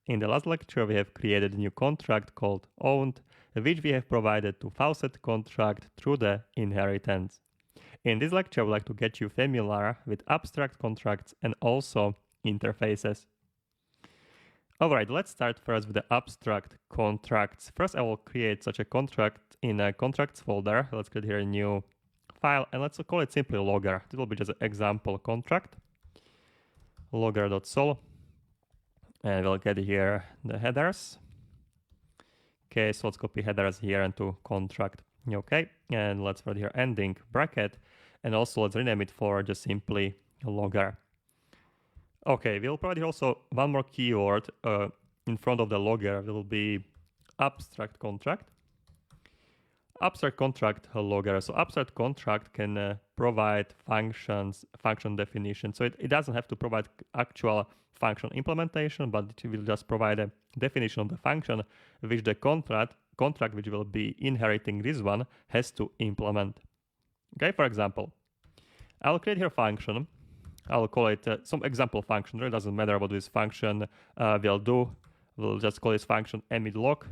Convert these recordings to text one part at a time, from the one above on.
In the last lecture, we have created a new contract called owned, which we have provided to faucet contract through the inheritance. In this lecture, I would like to get you familiar with abstract contracts and also interfaces. Alright, let's start first with the abstract contracts. First, I will create such a contract in a contracts folder. Let's create here a new file and let's call it simply logger. This will be just an example contract, logger.sol, and we'll get here the headers. Okay, so let's copy headers here into contract. Okay, and let's write here ending bracket, and also let's rename it for just simply logger. Okay, we'll provide here also one more keyword in front of the logger will be abstract contract. Abstract contract logger. So abstract contract can provide function definition. So it doesn't have to provide actual function implementation, but it will just provide a definition of the function which the contract which will be inheriting this one has to implement. Okay, for example, I'll create here a function. I'll call it some example function. It doesn't matter what this function will do. We'll just call this function emidlog.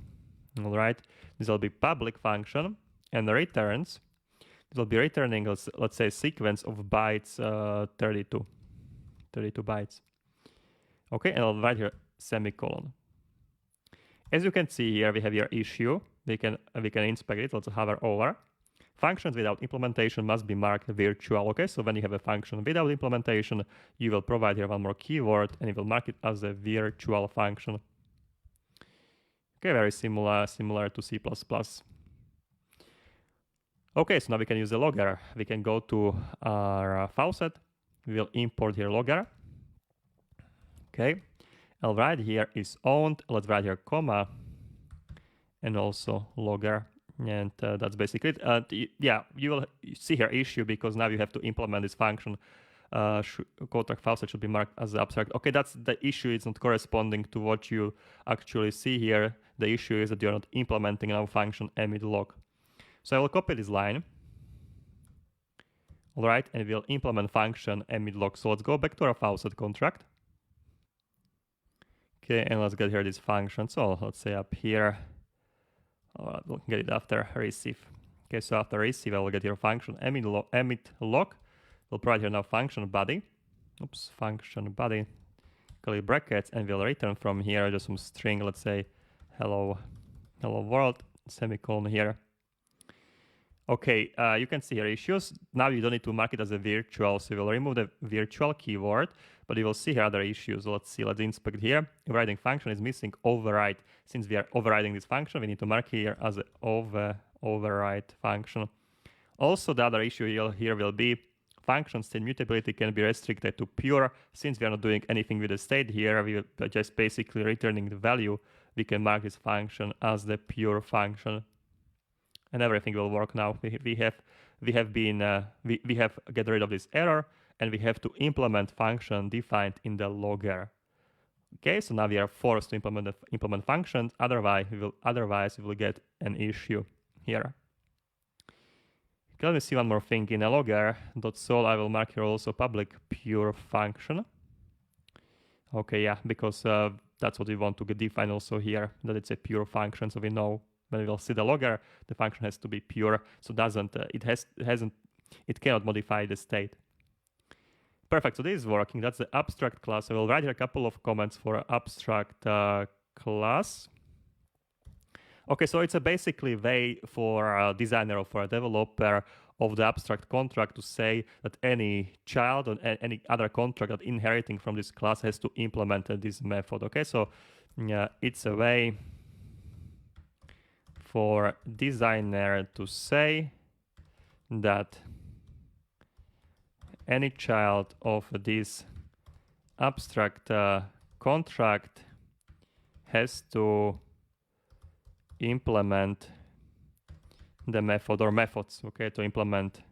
All right, this will be public function and returns. It will be returning, let's say, sequence of bytes 32 bytes. Okay, and I'll write here semicolon. As you can see here, we have your issue. We can inspect it. Let's hover over. Functions without implementation must be marked virtual. Okay, so when you have a function without implementation, you will provide here one more keyword and it will mark it as a virtual function. Okay, very similar to C++. Okay, so now we can use the logger. We can go to our faucet. We will import here logger. Okay, I'll write here is owned. Let's write here comma and also logger. And that's basically it. Yeah, you will see here issue because now you have to implement this function. Contract faucet should be marked as abstract. Okay, that's the issue. It's not corresponding to what you actually see here. The issue is that you're not implementing our function emidlog. So I will copy this line. All right, and we'll implement function emidlog. So let's go back to our faucet contract. Okay, and let's get here this function. So let's say up here, we'll get it after receive. Okay, so after receive, I will get your function emidlog. We'll provide here now function body. Oops, function body, curly brackets, and we'll return from here just some string. Let's say hello world, semicolon here. Okay, you can see here issues. Now you don't need to mark it as a virtual, so we'll remove the virtual keyword, but you will see here other issues. Let's see, let's inspect here. Overriding function is missing override. Since we are overriding this function, we need to mark here as an override function. Also, the other issue here will be function state mutability can be restricted to pure. Since we are not doing anything with the state here, we are just basically returning the value. We can mark this function as the pure function. And everything will work now. We have get rid of this error, and we have to implement function defined in the logger. Okay, so now we are forced to implement functions. Otherwise, we will get an issue here. Okay, let me see one more thing. In a logger.sol, I will mark here also public pure function. Okay, yeah, because that's what we want to define also here, that it's a pure function, so we know when we will see the logger, the function has to be pure, so it cannot modify the state. Perfect, so this is working. That's the abstract class. I will write here a couple of comments for abstract class. Okay, so it's a basically way for a designer or for a developer of the abstract contract to say that any child or any other contract that inheriting from this class has to implement this method. Okay, so it's a way for designer to say that any child of this abstract contract has to implement the method or methods, okay, to implement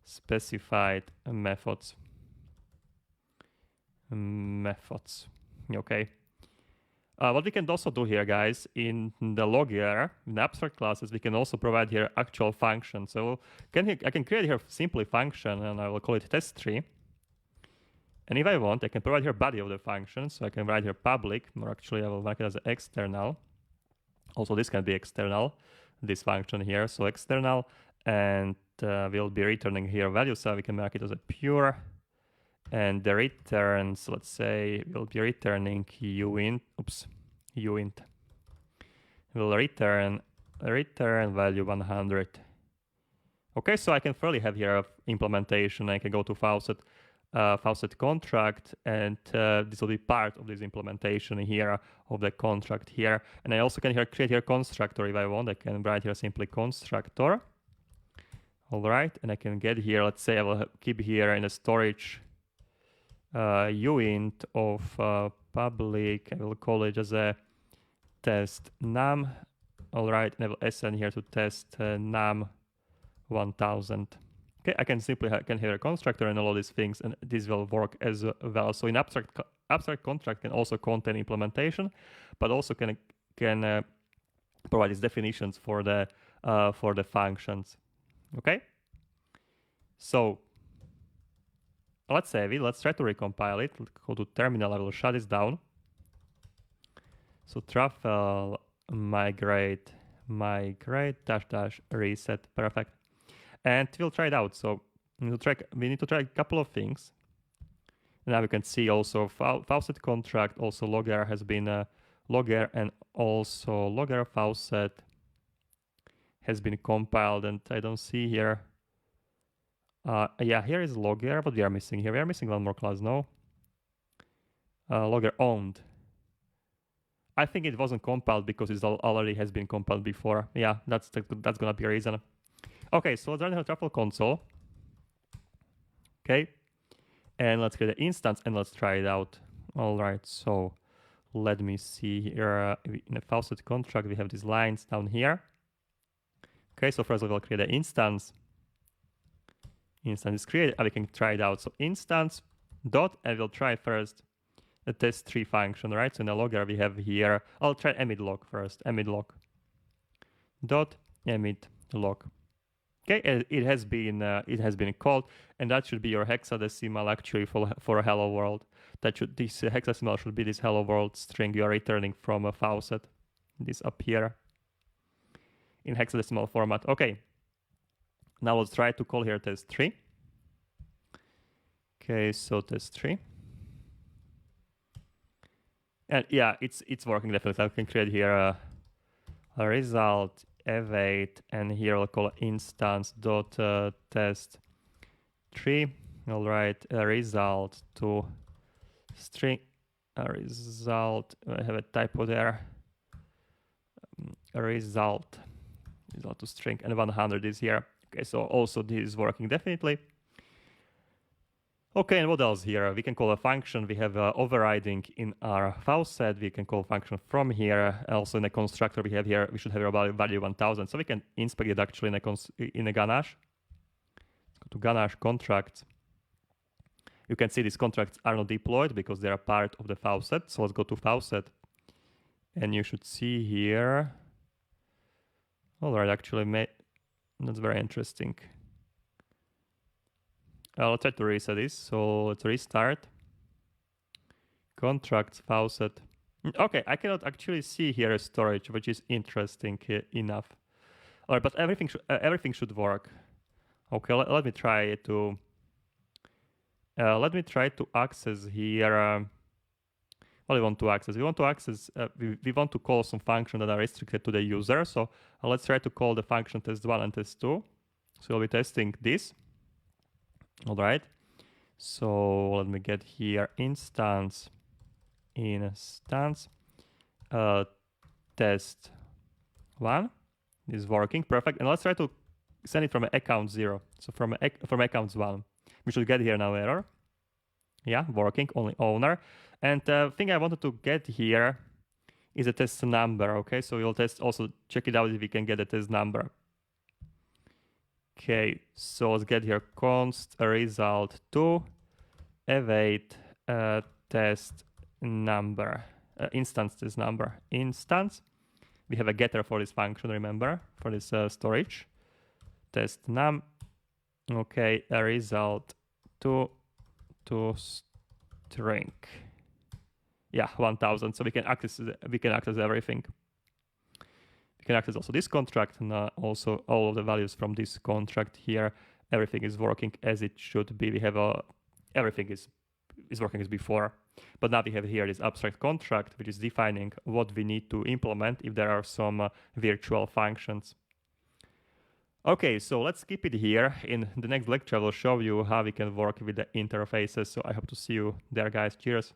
specified methods, okay. What we can also do here, guys, in the logger, in the abstract classes, we can also provide here actual function. So I can create here simply function, and I will call it test tree. And if I want, I can provide here body of the function. So I can write here public, or actually I will mark it as external. Also, this can be external, this function here. So external, and we'll be returning here value. So we can mark it as a pure. And the returns, let's say, will be returning uint. Uint. Will return value 100. Okay, so I can fairly have here implementation. I can go to faucet contract, and this will be part of this implementation here of the contract here. And I also can here create here constructor if I want. I can write here simply constructor. All right, and I can get here, let's say I will keep here in a storage uint of public. I will call it as a test num. All right, and I will assign here to test num 1000. Okay, I can simply can have a constructor and all of these things, and this will work as well. So in abstract contract can also contain implementation, but also can provide these definitions for the functions. Okay, so let's save it. Let's try to recompile it. Let's go to terminal. I will shut this down. So truffle migrate -- reset. Perfect. And we'll try it out. So we need to try a couple of things. Now we can see also faucet contract, also logger has been logger, and also logger faucet has been compiled, and I don't see here. Yeah, here is logger. What we are missing here? We are missing one more class, no? Logger owned. I think it wasn't compiled because it already has been compiled before. Yeah, that's gonna be a reason. Okay, so let's run the truffle console. Okay, and let's create an instance and let's try it out. All right, so let me see here. In the faucet contract, we have these lines down here. Okay, so first we'll create an instance. Instance is created, and we can try it out. So instance dot, and we'll try first a test3 function, right? So in the logger we have here, I'll try emit log first, emit log dot emit log. Okay, it has been called, and that should be your hexadecimal actually for a hello world. This hexadecimal should be this hello world string you are returning from a faucet. This up here in hexadecimal format. Okay, now let's try to call here test3. Okay, so test3. And yeah, it's working definitely. I can create here a result await, and here I'll call instance dot test3. All right, a result to string. A result. I have a typo there. A result to string, and 100 is here. Okay, so also this is working definitely. Okay, and what else here? We can call a function. We have overriding in our faucet. We can call a function from here. Also in the constructor we have here, we should have a value 1000. So we can inspect it actually in a Ganache. Let's go to Ganache contracts. You can see these contracts are not deployed because they are part of the faucet. So let's go to faucet. And you should see here. All right, actually, that's very interesting. Let's try to reset this. So let's restart. Contracts, faucet. Okay, I cannot actually see here a storage, which is interesting enough. All right, but everything should work. Okay, let me try to access here. What do we want to access? We want to access. We want to call some functions that are restricted to the user. So let's try to call the function test1 and test2. So we'll be testing this. All right, so let me get here instance test1 is working perfect, and let's try to send it from account 0. So from account 1, we should get here now error. Yeah, working, only owner. And the thing I wanted to get here is a test number. Okay, so we'll also check it out if we can get a test number. Okay, so let's get here const result to await test number, instance test number. Instance, we have a getter for this function, remember, for this storage. Test num, okay, a result to string. Yeah, 1000. So we can access everything. We can access also this contract and also all of the values from this contract here. Everything is working as it should be. We have everything is working as before. But now we have here this abstract contract, which is defining what we need to implement if there are some virtual functions. Okay, so let's keep it here. In the next lecture, I will show you how we can work with the interfaces. So I hope to see you there, guys. Cheers.